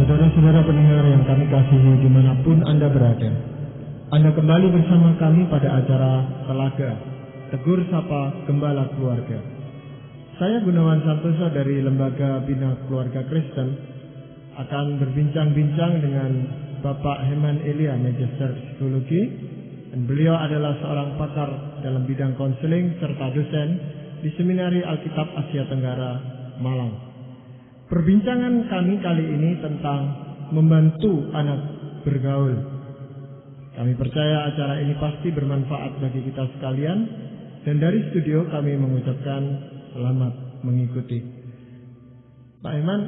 Saudara-saudara pendengar yang kami kasihi dimanapun Anda berada, Anda kembali bersama kami pada acara Telaga Tegur Sapa Gembala Keluarga. Saya Gunawan Santoso dari Lembaga Bina Keluarga Kristen akan berbincang-bincang dengan Bapak Heman Elia, Magister Psikologi, dan beliau adalah seorang pakar dalam bidang konseling serta dosen di Seminari Alkitab Asia Tenggara, Malang. Perbincangan kami kali ini tentang membantu anak bergaul. Kami percaya acara ini pasti bermanfaat bagi kita sekalian, dan dari studio kami mengucapkan selamat mengikuti. Pak Iman,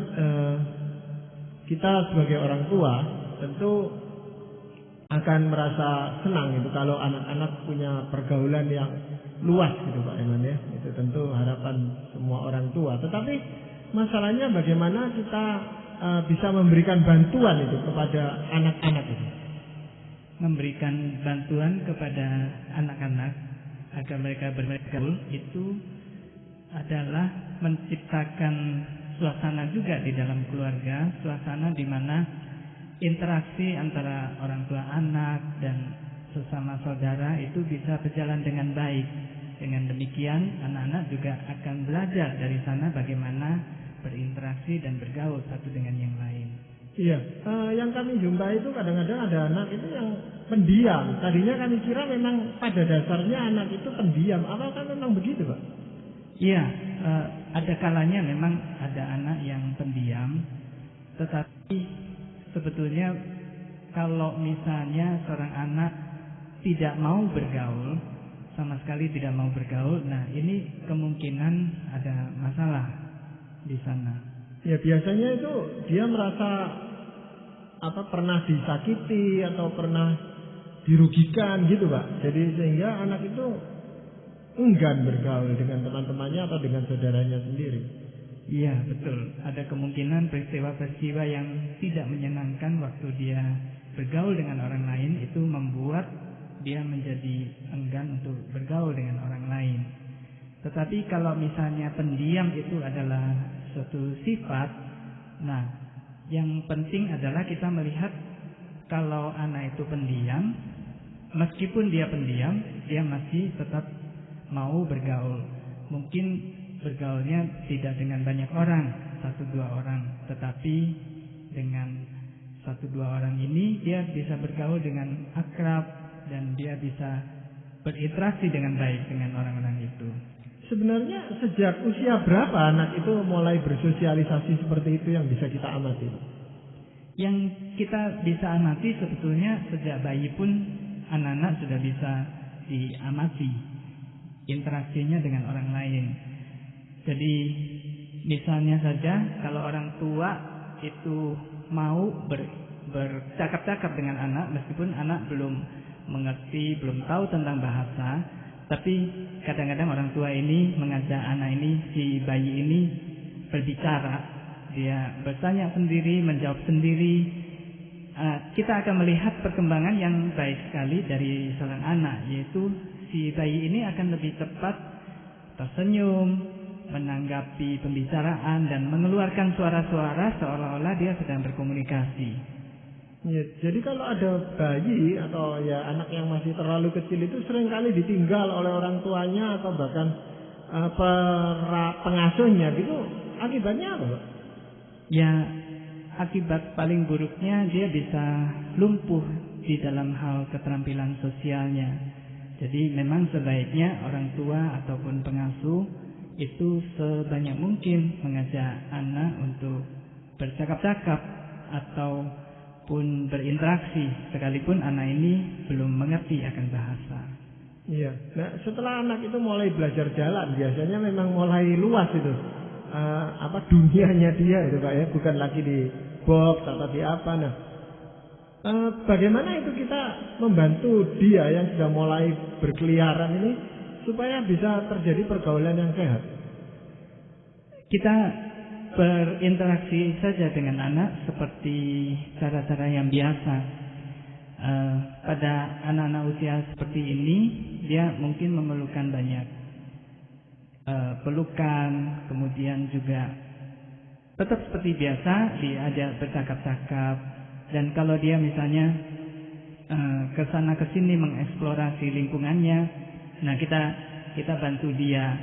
kita sebagai orang tua tentu akan merasa senang itu kalau anak-anak punya pergaulan yang luas gitu Pak Iman ya. Itu tentu harapan semua orang tua. Tetapi masalahnya bagaimana kita bisa memberikan bantuan itu kepada anak-anak itu. Memberikan bantuan kepada anak-anak agar mereka bergaul itu adalah menciptakan suasana juga di dalam keluarga, suasana di mana interaksi antara orang tua anak dan sesama saudara itu bisa berjalan dengan baik. Dengan demikian anak-anak juga akan belajar dari sana bagaimana berinteraksi dan bergaul satu dengan yang lain. Iya, yang kami jumpai itu kadang-kadang ada anak itu yang pendiam. Tadinya kami kira memang pada dasarnya anak itu pendiam. Apakah memang begitu Pak? Iya, ada kalanya memang ada anak yang pendiam. Tetapi sebetulnya kalau misalnya seorang anak tidak mau bergaul, sama sekali tidak mau bergaul, nah ini kemungkinan ada masalah di sana. Ya biasanya itu dia merasa pernah disakiti atau pernah dirugikan gitu Pak. Jadi sehingga anak itu enggan bergaul dengan teman-temannya atau dengan saudaranya sendiri. Iya betul. Ada kemungkinan peristiwa-peristiwa yang tidak menyenangkan waktu dia bergaul dengan orang lain itu membuat dia menjadi enggan untuk bergaul dengan orang lain. Tetapi kalau misalnya pendiam itu adalah suatu sifat, nah yang penting adalah kita melihat kalau anak itu pendiam, meskipun dia pendiam, dia masih tetap mau bergaul. Mungkin bergaulnya tidak dengan banyak orang, 1-2 orang, tetapi dengan 1-2 orang ini dia bisa bergaul dengan akrab dan dia bisa berinteraksi dengan baik dengan orang-orang itu. Sebenarnya sejak usia berapa anak itu mulai bersosialisasi seperti itu yang bisa kita amati? Yang kita bisa amati sebetulnya sejak bayi pun anak-anak sudah bisa diamati interaksinya dengan orang lain. Jadi misalnya saja kalau orang tua itu mau bercakap-cakap dengan anak meskipun anak belum mengerti, belum tahu tentang bahasa, tapi kadang-kadang orang tua ini mengajak anak ini, si bayi ini berbicara. Dia bertanya sendiri, menjawab sendiri. Kita akan melihat perkembangan yang baik sekali dari seorang anak, yaitu si bayi ini akan lebih cepat tersenyum, menanggapi pembicaraan, dan mengeluarkan suara-suara seolah-olah dia sedang berkomunikasi. Ya, jadi kalau ada bayi atau ya anak yang masih terlalu kecil itu seringkali ditinggal oleh orang tuanya atau bahkan pengasuhnya gitu, akibatnya apa Pak? Ya, akibat paling buruknya dia bisa lumpuh di dalam hal keterampilan sosialnya. Jadi memang sebaiknya orang tua ataupun pengasuh itu sebanyak mungkin mengajak anak untuk bercakap-cakap ataupun berinteraksi sekalipun anak ini belum mengerti akan bahasa. Iya. Nah, setelah anak itu mulai belajar jalan, biasanya memang mulai luas itu dunianya dia itu Pak ya, bukan lagi di box atau di apa. Nah, bagaimana itu kita membantu dia yang sudah mulai berkeliaran ini supaya bisa terjadi pergaulan yang sehat? Kita berinteraksi saja dengan anak seperti cara-cara yang biasa. Pada anak-anak usia seperti ini, dia mungkin memerlukan banyak pelukan, kemudian juga tetap seperti biasa diajak bercakap-cakap, dan kalau dia misalnya ke sana ke sini mengeksplorasi lingkungannya, nah kita bantu dia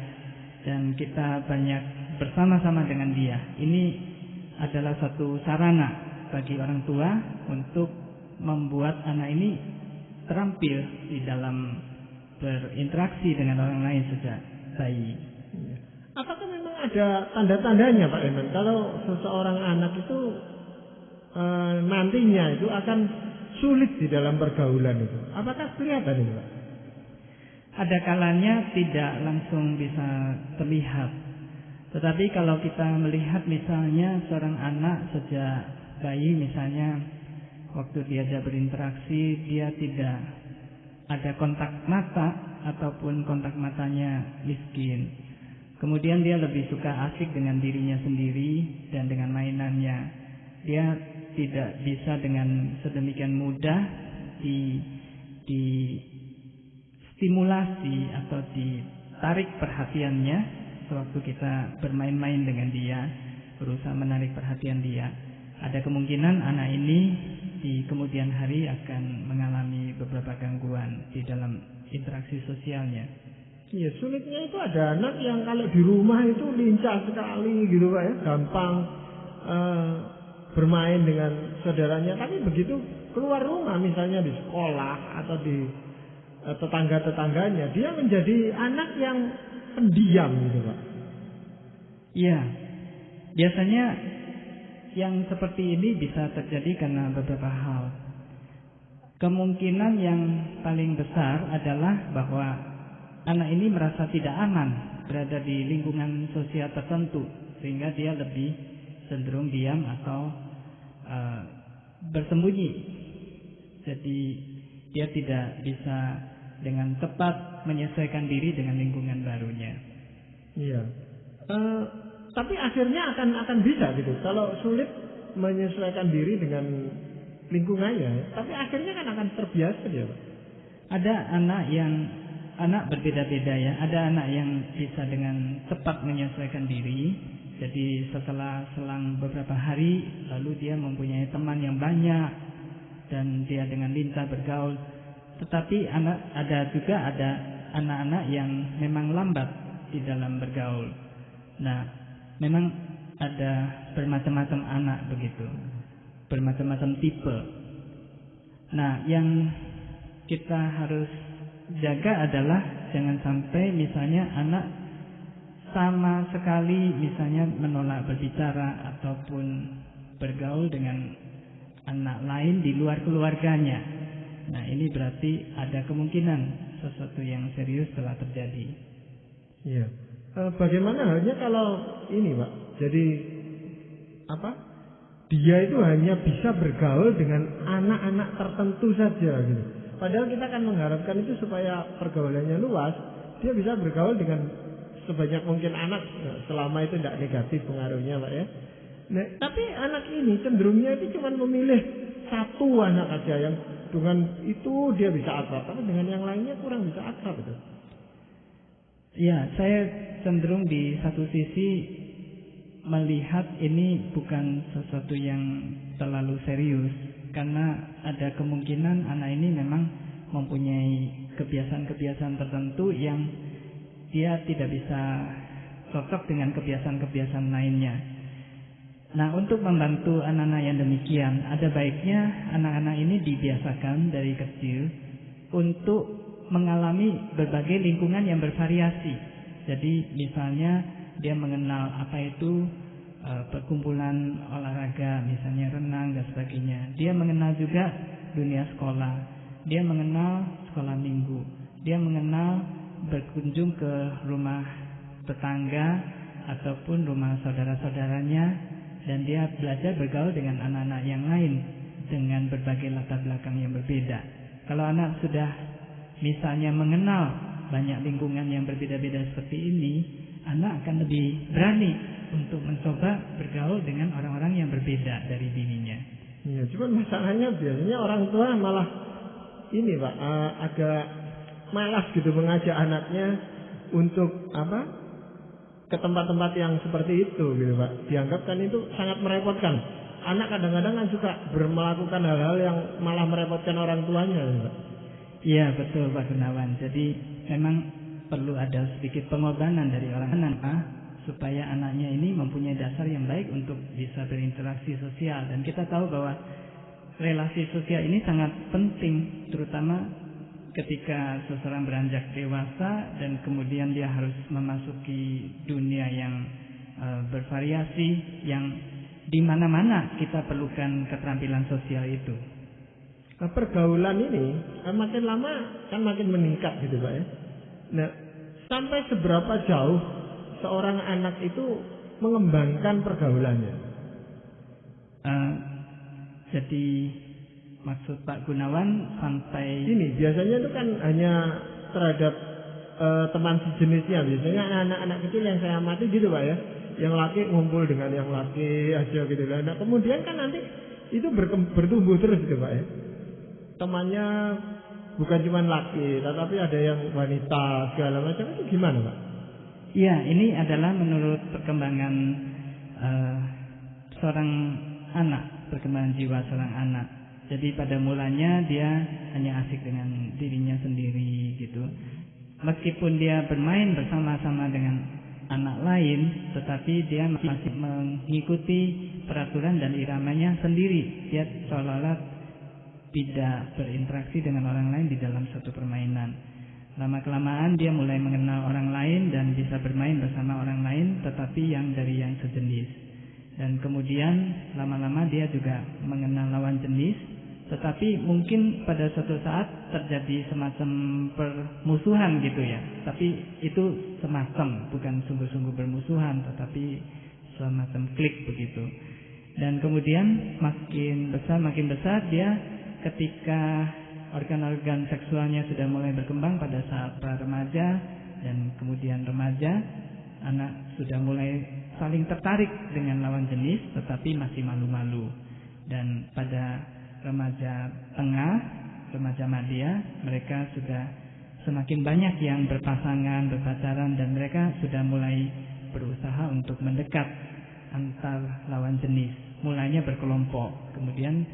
dan kita banyak bersama-sama dengan dia. Ini adalah satu sarana bagi orang tua untuk membuat anak ini terampil di dalam berinteraksi dengan orang lain sejak bayi. Apakah memang ada tanda-tandanya Pak Eman kalau seseorang anak itu nantinya itu akan sulit di dalam pergaulan itu? Apakah kelihatan itu Pak? Ada kalanya tidak langsung bisa terlihat. Tetapi kalau kita melihat misalnya seorang anak sejak bayi, misalnya waktu diajak berinteraksi dia tidak ada kontak mata ataupun kontak matanya miskin. Kemudian dia lebih suka asik dengan dirinya sendiri dan dengan mainannya. Dia tidak bisa dengan sedemikian mudah stimulasi atau ditarik perhatiannya sewaktu kita bermain-main dengan dia, berusaha menarik perhatian dia. Ada kemungkinan anak ini di kemudian hari akan mengalami beberapa gangguan di dalam interaksi sosialnya. Iya, sulitnya itu ada anak yang kalau di rumah itu lincah sekali gitu Pak ya, gampang bermain dengan saudaranya, tapi begitu keluar rumah misalnya di sekolah atau di tetangga-tetangganya, dia menjadi anak yang pendiam gitu Pak. Iya, biasanya yang seperti ini bisa terjadi karena beberapa hal. Kemungkinan yang paling besar adalah bahwa anak ini merasa tidak aman berada di lingkungan sosial tertentu, sehingga dia lebih cenderung diam atau bersembunyi. Jadi dia tidak bisa dengan tepat menyesuaikan diri dengan lingkungan barunya. Iya. Tapi akhirnya akan bisa gitu. Kalau sulit menyesuaikan diri dengan lingkungannya, tapi akhirnya kan akan terbiasa dia, Pak. Ada anak berbeda-beda ya. Ada anak yang bisa dengan cepat menyesuaikan diri. Jadi setelah selang beberapa hari lalu dia mempunyai teman yang banyak dan dia dengan lincah bergaul. Tetapi ada juga anak-anak yang memang lambat di dalam bergaul. Nah, memang ada bermacam-macam anak begitu, bermacam-macam tipe. Nah, yang kita harus jaga adalah jangan sampai misalnya anak sama sekali misalnya menolak berbicara ataupun bergaul dengan anak lain di luar keluarganya. Nah, ini berarti ada kemungkinan sesuatu yang serius telah terjadi. Iya. Bagaimana halnya kalau ini, Pak? Jadi dia itu hanya bisa bergaul dengan anak-anak tertentu saja gitu. Padahal kita kan mengharapkan itu supaya pergaulannya luas, dia bisa bergaul dengan sebanyak mungkin anak, selama itu tidak negatif pengaruhnya, Pak ya. Nah, tapi anak ini cenderungnya itu cuma memilih satu anak aja yang dengan itu dia bisa akrab, tapi dengan yang lainnya kurang bisa akrab itu. Ya, saya cenderung di satu sisi melihat ini bukan sesuatu yang terlalu serius, karena ada kemungkinan anak ini memang mempunyai kebiasaan-kebiasaan tertentu yang dia tidak bisa cocok dengan kebiasaan-kebiasaan lainnya. Nah, untuk membantu anak-anak yang demikian, ada baiknya anak-anak ini dibiasakan dari kecil untuk mengalami berbagai lingkungan yang bervariasi. Jadi misalnya dia mengenal apa itu perkumpulan olahraga, misalnya renang dan sebagainya. Dia mengenal juga dunia sekolah. Dia mengenal sekolah minggu. Dia mengenal berkunjung ke rumah tetangga ataupun rumah saudara-saudaranya, dan dia belajar bergaul dengan anak-anak yang lain dengan berbagai latar belakang yang berbeda. Kalau anak sudah misalnya mengenal banyak lingkungan yang berbeda-beda seperti ini, anak akan lebih berani untuk mencoba bergaul dengan orang-orang yang berbeda dari dirinya. Iya, cuman masalahnya biasanya orang tua malah ini, Pak, agak malas gitu mengajak anaknya untuk ke tempat-tempat yang seperti itu gitu Pak. Dianggap kan itu sangat merepotkan. Anak kadang-kadang kan suka melakukan hal-hal yang malah merepotkan orang tuanya gitu, Pak. Iya betul Pak Gunawan. Jadi memang perlu ada sedikit pengorbanan dari orang tua supaya anaknya ini mempunyai dasar yang baik untuk bisa berinteraksi sosial. Dan kita tahu bahwa relasi sosial ini sangat penting, terutama ketika seseorang beranjak dewasa dan kemudian dia harus memasuki dunia yang bervariasi, yang di mana-mana kita perlukan keterampilan sosial itu. Nah, pergaulan ini makin lama kan makin meningkat gitu Pak ya. Nah, sampai seberapa jauh seorang anak itu mengembangkan pergaulannya? Jadi maksud Pak Gunawan sampai ini biasanya itu kan hanya terhadap teman sejenisnya. Biasanya anak-anak kecil yang saya amati gitu Pak ya, yang laki ngumpul dengan yang laki aja gitu lah. Nah kemudian kan nanti itu bertumbuh terus gitu Pak ya. Temannya bukan cuma laki, tetapi ada yang wanita segala macam, itu gimana Pak? Iya, ini adalah menurut perkembangan seorang anak, perkembangan jiwa seorang anak. Jadi pada mulanya dia hanya asik dengan dirinya sendiri gitu. Meskipun dia bermain bersama-sama dengan anak lain, tetapi dia masih mengikuti peraturan dan iramanya sendiri. Dia seolah-olah tidak berinteraksi dengan orang lain di dalam suatu permainan. Lama-kelamaan dia mulai mengenal orang lain dan bisa bermain bersama orang lain, tetapi yang dari yang sejenis. Dan kemudian lama-lama dia juga mengenal lawan jenis, tetapi mungkin pada suatu saat terjadi semacam permusuhan gitu ya. Tapi itu semacam, bukan sungguh-sungguh bermusuhan, tetapi semacam klik begitu. Dan kemudian makin besar dia ketika organ-organ seksualnya sudah mulai berkembang pada saat remaja dan kemudian remaja, anak sudah mulai saling tertarik dengan lawan jenis tetapi masih malu-malu. Dan pada remaja tengah, remaja madya, mereka sudah semakin banyak yang berpasangan, berpacaran, dan mereka sudah mulai berusaha untuk mendekat antar lawan jenis. Mulanya berkelompok, kemudian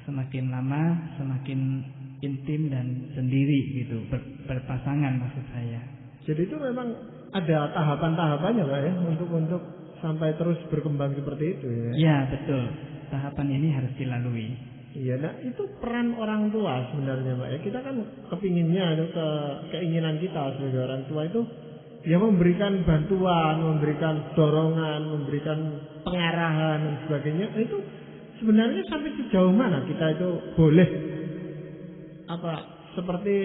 semakin lama semakin intim dan sendiri gitu, berpasangan maksud saya. Jadi itu memang ada tahapan-tahapannya Pak ya, untuk sampai terus berkembang seperti itu ya. Ya betul, tahapan ini harus dilalui. Iya, nah itu peran orang tua sebenarnya Pak ya. Kita kan kepinginnya itu keinginan kita sebagai orang tua itu ya memberikan bantuan, memberikan dorongan, memberikan pengarahan dan sebagainya. Itu sebenarnya sampai sejauh mana kita itu boleh seperti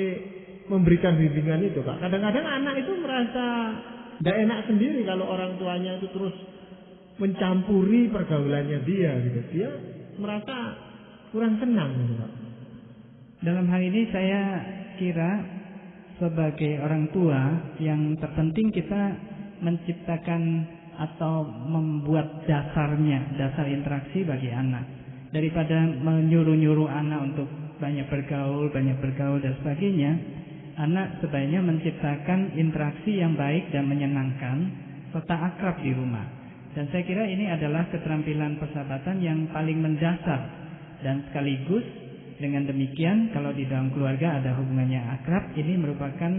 memberikan bimbingan itu Pak. Kadang-kadang anak itu merasa tidak enak sendiri kalau orang tuanya itu terus mencampuri pergaulannya dia gitu. Dia merasa kurang tenang gitu Pak. Dalam hal ini saya kira sebagai orang tua yang terpenting kita menciptakan atau membuat dasar interaksi bagi anak. Daripada menyuruh-nyuruh anak untuk banyak bergaul dan sebagainya, anak sebaiknya menciptakan interaksi yang baik dan menyenangkan serta akrab di rumah. Dan saya kira ini adalah keterampilan persahabatan yang paling mendasar. Dan sekaligus dengan demikian, kalau di dalam keluarga ada hubungannya akrab, ini merupakan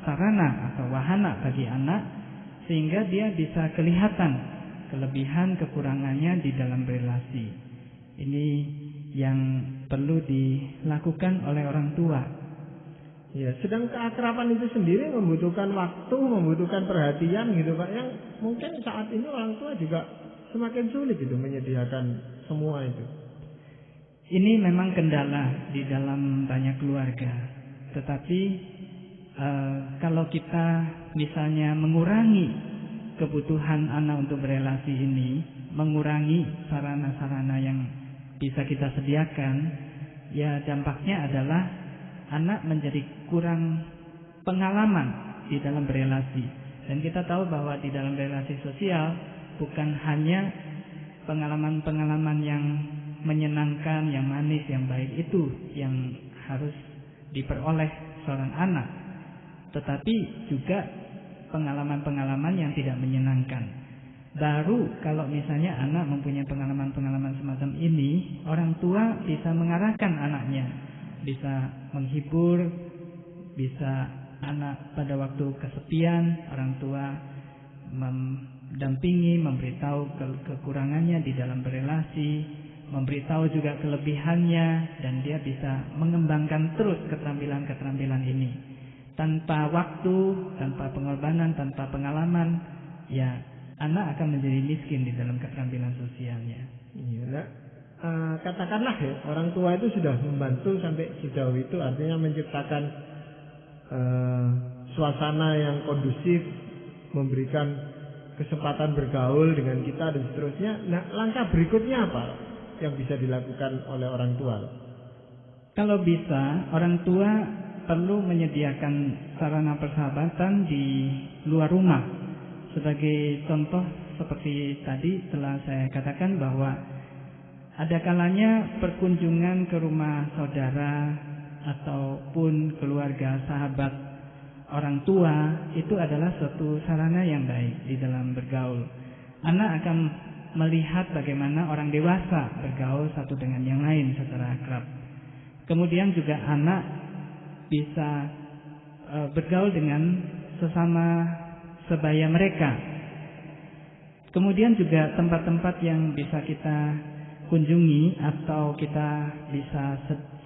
sarana atau wahana bagi anak sehingga dia bisa kelihatan kelebihan kekurangannya di dalam relasi. Ini yang perlu dilakukan oleh orang tua. Ya, sedang keakraban itu sendiri membutuhkan waktu, membutuhkan perhatian gitu Pak, yang mungkin saat ini orang tua juga semakin sulit gitu menyediakan semua itu. Ini memang kendala di dalam banyak keluarga. Tetapi kalau kita misalnya mengurangi kebutuhan anak untuk berelasi ini, mengurangi sarana-sarana yang bisa kita sediakan, ya dampaknya adalah anak menjadi kurang pengalaman di dalam berelasi. Dan kita tahu bahwa di dalam relasi sosial bukan hanya pengalaman-pengalaman yang menyenangkan, yang manis, yang baik itu yang harus diperoleh seorang anak, tetapi juga pengalaman-pengalaman yang tidak menyenangkan. Baru kalau misalnya anak mempunyai pengalaman-pengalaman semacam ini, orang tua bisa mengarahkan anaknya, bisa menghibur, bisa anak pada waktu kesepian, orang tua mendampingi, memberitahu kekurangannya di dalam berelasi, memberitahu juga kelebihannya, dan dia bisa mengembangkan terus keterampilan-keterampilan ini. Tanpa waktu, tanpa pengorbanan, tanpa pengalaman, ya anak akan menjadi miskin di dalam keterampilan sosialnya. Iya, katakanlah ya, orang tua itu sudah membantu sampai sejauh itu, artinya menciptakan suasana yang kondusif, memberikan kesempatan bergaul dengan kita dan seterusnya. Nah, langkah berikutnya apa yang bisa dilakukan oleh orang tua? Kalau bisa, orang tua perlu menyediakan sarana persahabatan di luar rumah. Sebagai contoh, seperti tadi telah saya katakan bahwa ada kalanya perkunjungan ke rumah saudara ataupun keluarga sahabat orang tua itu adalah suatu sarana yang baik di dalam bergaul. Anak akan melihat bagaimana orang dewasa bergaul satu dengan yang lain secara akrab. Kemudian juga anak bisa bergaul dengan sesama sebaya mereka. Kemudian juga tempat-tempat yang bisa kita kunjungi atau kita bisa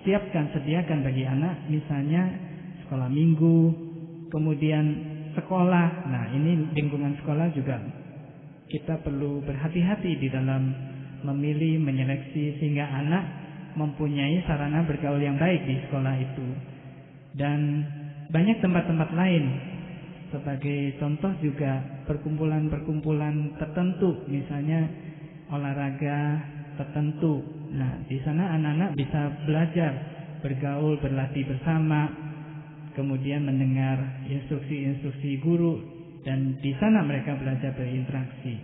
sediakan bagi anak, misalnya sekolah minggu, kemudian sekolah. Nah, ini lingkungan sekolah juga kita perlu berhati-hati di dalam memilih, menyeleksi, sehingga anak mempunyai sarana bergaul yang baik di sekolah itu. Dan banyak tempat-tempat lain. Sebagai contoh juga perkumpulan-perkumpulan tertentu, misalnya olahraga tertentu. Nah, di sana anak-anak bisa belajar bergaul, berlatih bersama, kemudian mendengar instruksi-instruksi guru, dan di sana mereka belajar berinteraksi.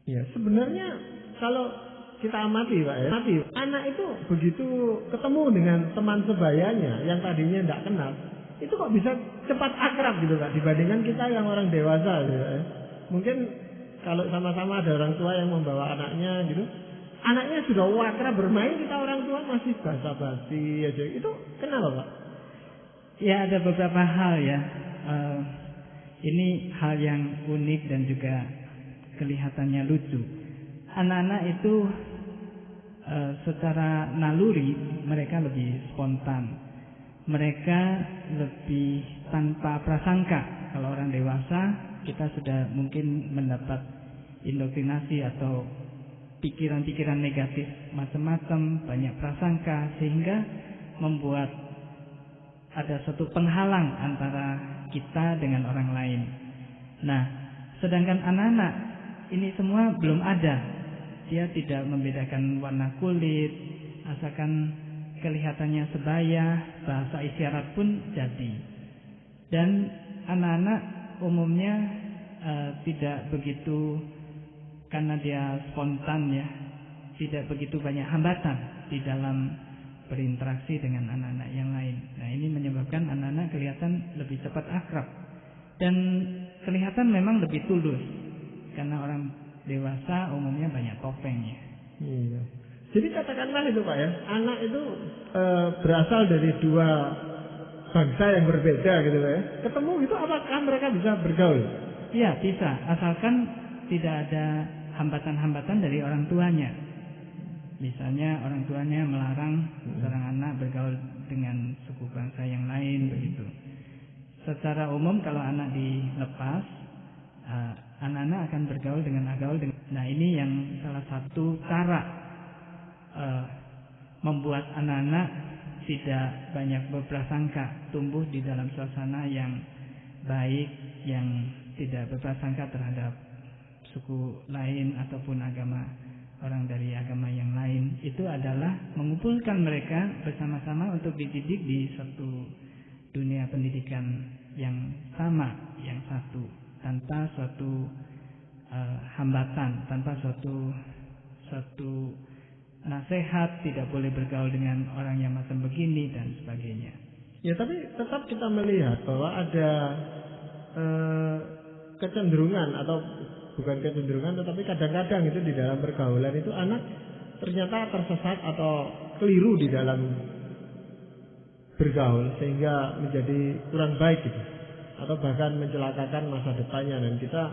Ya, sebenarnya kalau kita amati, Pak ya, anak itu begitu ketemu dengan teman sebayanya yang tadinya tidak kenal, itu kok bisa cepat akrab gitu, Pak, dibandingkan kita yang orang dewasa gitu, ya. Mungkin kalau sama-sama ada orang tua yang membawa anaknya gitu, anaknya sudah akrab bermain, kita orang tua masih basa-basi aja. Itu kenapa, Pak? Ya, ada beberapa hal ya. Ini hal yang unik dan juga kelihatannya lucu. Anak-anak itu secara naluri mereka lebih spontan. Mereka lebih tanpa prasangka. Kalau orang dewasa, kita sudah mungkin mendapat indoktrinasi atau pikiran-pikiran negatif macam-macam, banyak prasangka, sehingga membuat ada suatu penghalang antara kita dengan orang lain. Nah, sedangkan anak-anak ini semua belum ada. Dia tidak membedakan warna kulit, asalkan kelihatannya sebaya, bahasa isyarat pun jadi. Dan anak-anak umumnya tidak begitu, karena dia spontan ya, tidak begitu banyak hambatan di dalam berinteraksi dengan anak-anak yang lain. Nah, ini menyebabkan anak-anak kelihatan lebih cepat akrab dan kelihatan memang lebih tulus, karena orang dewasa umumnya banyak topengnya. Iya. Jadi katakanlah itu, Pak ya, anak itu berasal dari dua bangsa yang berbeda gitu, Pak ya. Ketemu itu apakah mereka bisa bergaul? Iya, bisa, asalkan tidak ada hambatan-hambatan dari orang tuanya. Misalnya orang tuanya melarang seorang anak bergaul dengan suku bangsa yang lain, begitu. Secara umum kalau anak dilepas, anak-anak akan bergaul dengan Nah, ini yang salah satu cara membuat anak-anak tidak banyak berprasangka, tumbuh di dalam suasana yang baik, yang tidak berprasangka terhadap suku lain ataupun agama, orang dari agama yang lain. Itu adalah mengumpulkan mereka bersama-sama untuk dididik di suatu dunia pendidikan yang sama, yang satu, tanpa suatu hambatan, tanpa suatu nasihat, tidak boleh bergaul dengan orang yang macam begini dan sebagainya. Ya, tapi tetap kita melihat bahwa ada kecenderungan atau bukan kecenderungan tetapi kadang-kadang itu di dalam pergaulan itu anak ternyata tersesat atau keliru di dalam bergaul sehingga menjadi kurang baik gitu atau bahkan mencelakakan masa depannya. Dan kita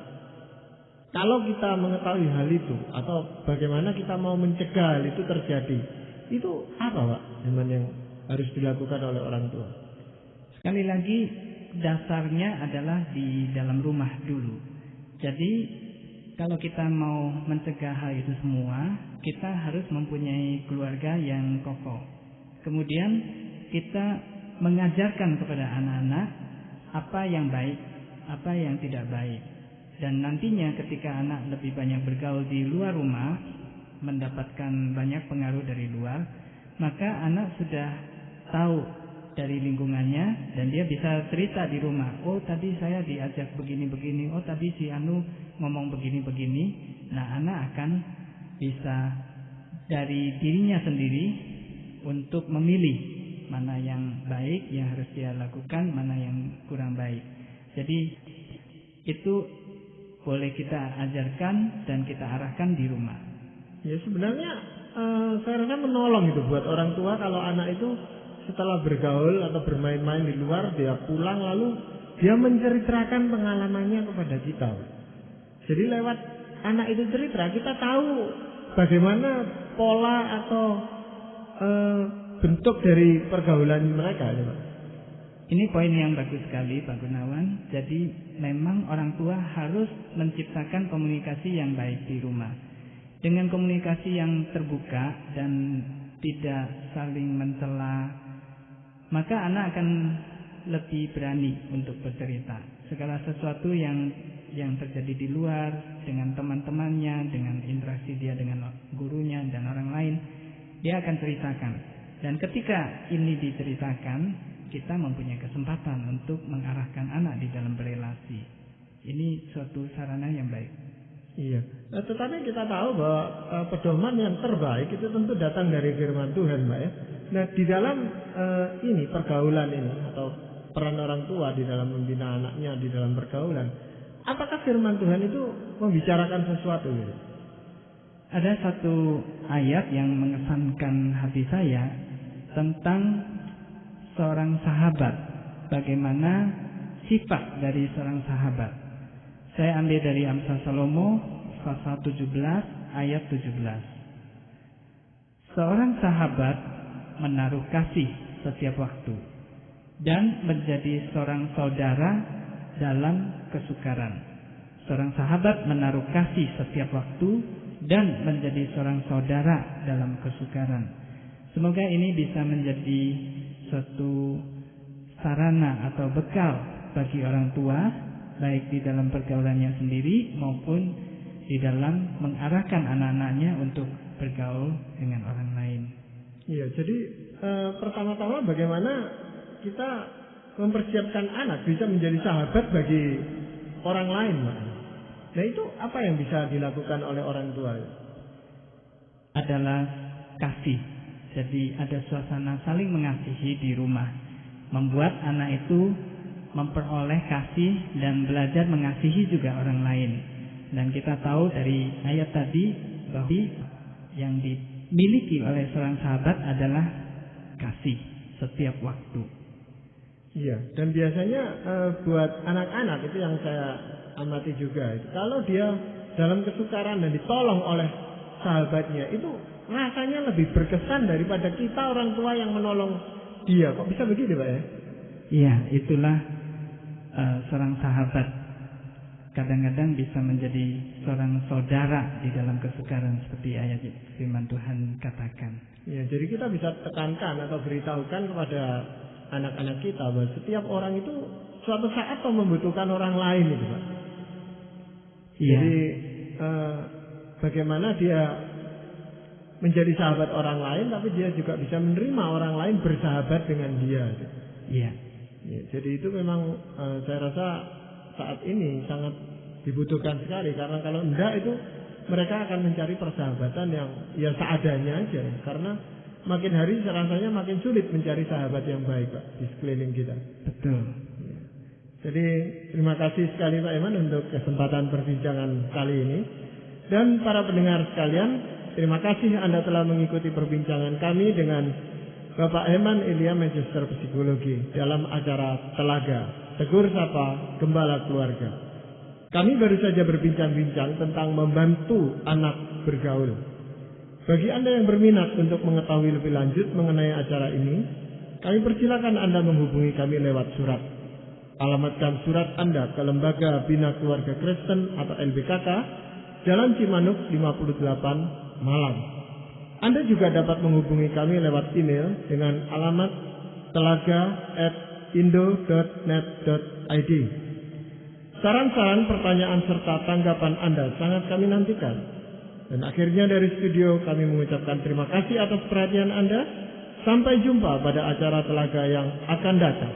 kalau kita mengetahui hal itu atau bagaimana kita mau mencegah hal itu terjadi, itu apa Pak yang harus dilakukan oleh orang tua? Sekali lagi dasarnya adalah di dalam rumah dulu. Jadi kalau kita mau mencegah hal itu semua, kita harus mempunyai keluarga yang kokoh. Kemudian kita mengajarkan kepada anak-anak apa yang baik, apa yang tidak baik. Dan nantinya ketika anak lebih banyak bergaul di luar rumah, mendapatkan banyak pengaruh dari luar, maka anak sudah tahu dari lingkungannya dan dia bisa cerita di rumah. Oh tadi saya diajak begini-begini, oh tadi si Anu ngomong begini-begini. Nah anak akan bisa dari dirinya sendiri untuk memilih mana yang baik yang harus dia lakukan, mana yang kurang baik. Jadi itu boleh kita ajarkan dan kita arahkan di rumah. Ya sebenarnya saya rasa menolong itu buat orang tua kalau anak itu setelah bergaul atau bermain-main di luar dia pulang lalu dia menceritakan pengalamannya kepada kita. Jadi lewat anak itu cerita kita tahu bagaimana pola atau bentuk dari pergaulan mereka. Ini poin yang bagus sekali Pak Gunawan. Jadi memang orang tua harus menciptakan komunikasi yang baik di rumah. Dengan komunikasi yang terbuka dan tidak saling mencela, maka anak akan lebih berani untuk bercerita. Segala sesuatu yang terjadi di luar dengan teman-temannya, dengan interaksi dia dengan gurunya dan orang lain, dia akan ceritakan. Dan ketika ini diceritakan, kita mempunyai kesempatan untuk mengarahkan anak di dalam berelasi. Ini suatu sarana yang baik. Iya. Tetapi kita tahu bahwa pedoman yang terbaik itu tentu datang dari firman Tuhan, Mbak ya. Nah, di dalam ini pergaulan ini atau peran orang tua di dalam membina anaknya di dalam pergaulan, apakah firman Tuhan itu membicarakan sesuatu gitu? Ada satu ayat yang mengesankan hati saya tentang seorang sahabat, bagaimana sifat dari seorang sahabat. Saya ambil dari Amsal Salomo pasal 17 ayat 17. Seorang sahabat menaruh kasih setiap waktu dan menjadi seorang saudara dalam kesukaran. Seorang sahabat menaruh kasih setiap waktu dan menjadi seorang saudara dalam kesukaran. Semoga ini bisa menjadi suatu sarana atau bekal bagi orang tua, baik di dalam pergaulannya sendiri maupun di dalam mengarahkan anak-anaknya untuk bergaul dengan orang lain. Iya, jadi pertama-tama bagaimana kita mempersiapkan anak bisa menjadi sahabat bagi orang lain, Pak. Nah itu apa yang bisa dilakukan oleh orang tua? Adalah kasih. Jadi ada suasana saling mengasihi di rumah, membuat anak itu memperoleh kasih dan belajar mengasihi juga orang lain. Dan kita tahu dari ayat tadi bahwa yang dimiliki oleh seorang sahabat adalah kasih setiap waktu. Iya, dan biasanya buat anak-anak itu yang saya amati juga, itu kalau dia dalam kesukaran dan ditolong oleh sahabatnya, itu rasanya lebih berkesan daripada kita orang tua yang menolong dia. Kok bisa begitu, Pak ya? Iya, itulah seorang sahabat kadang-kadang bisa menjadi seorang saudara di dalam kesukaran seperti ayat firman Tuhan katakan. Ya, jadi kita bisa tekankan atau beritahukan kepada anak-anak kita bahwa setiap orang itu suatu saat membutuhkan orang lain itu, Pak. Iya. Jadi bagaimana dia menjadi sahabat orang lain, tapi dia juga bisa menerima orang lain bersahabat dengan dia. Iya. Ya, jadi itu memang saya rasa saat ini sangat dibutuhkan sekali, karena kalau enggak itu mereka akan mencari persahabatan yang ya seadanya aja, karena makin hari rasanya makin sulit mencari sahabat yang baik, Pak, di sekeliling kita. Betul. Ya. Jadi terima kasih sekali Pak Eman untuk kesempatan perbincangan kali ini. Dan para pendengar sekalian, terima kasih Anda telah mengikuti perbincangan kami dengan Bapak Eman Elia, Magister Psikologi dalam acara Telaga, Tegur Sapa Gembala Keluarga. Kami baru saja berbincang-bincang tentang membantu anak bergaul. Bagi Anda yang berminat untuk mengetahui lebih lanjut mengenai acara ini, kami persilakan Anda menghubungi kami lewat surat. Alamatkan surat Anda ke Lembaga Bina Keluarga Kristen atau LBKK, Jalan Cimanuk 58, Malang. Anda juga dapat menghubungi kami lewat email dengan alamat telaga@indo.net.id. Saran-saran, pertanyaan serta tanggapan Anda sangat kami nantikan. Dan akhirnya dari studio kami mengucapkan terima kasih atas perhatian Anda. Sampai jumpa pada acara Telaga yang akan datang.